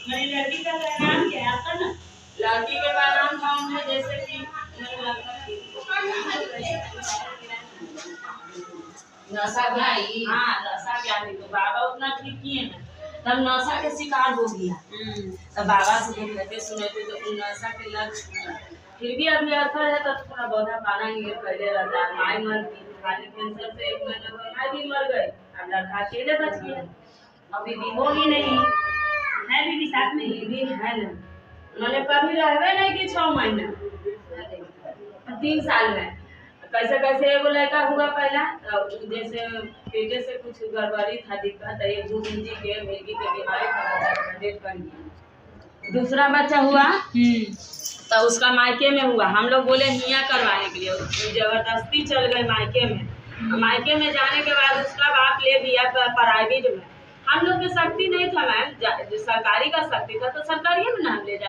मेरी लड़की का नाम क्या है आपका ना? लड़की के का नाम था उन्हें जैसे कि नशा भाई, हाँ नशा क्या थी तो बाबा उतना ठीक किए ना तब नशा के शिकार हो गया। तब बाबा से कहते सुने थे तो नशा के लत छूटा। फिर भी अभी असर है तो थोड़ा बहुत पाना ये पहले रहता है। माई मर गई खाली कैंसर से 1 महीना बाद माई भी मर गई। अब लड़का अकेले बच गया। अभी भी होगी नहीं है भी साथ में ये भी है ना मैंने कभी रहवे नहीं कि 6 महीना 3 साल में कैसे कैसे एगो लड़का हुआ पहला जैसे पेटे से कुछ गड़बड़ी था दिक्कत है 2 इंची के मिर्गी के बीमारी था डेट कर गया। दूसरा बच्चा हुआ तो उसका मायके में हुआ। हम लोग बोले हियाँ करवाने के लिए जबरदस्ती चल गए मायके में। मायके में जाने के बाद उसका बाप ले दिया प्राइवेट में। हम लोग की शक्ति नहीं था मैम, सरकारी का शक्ति था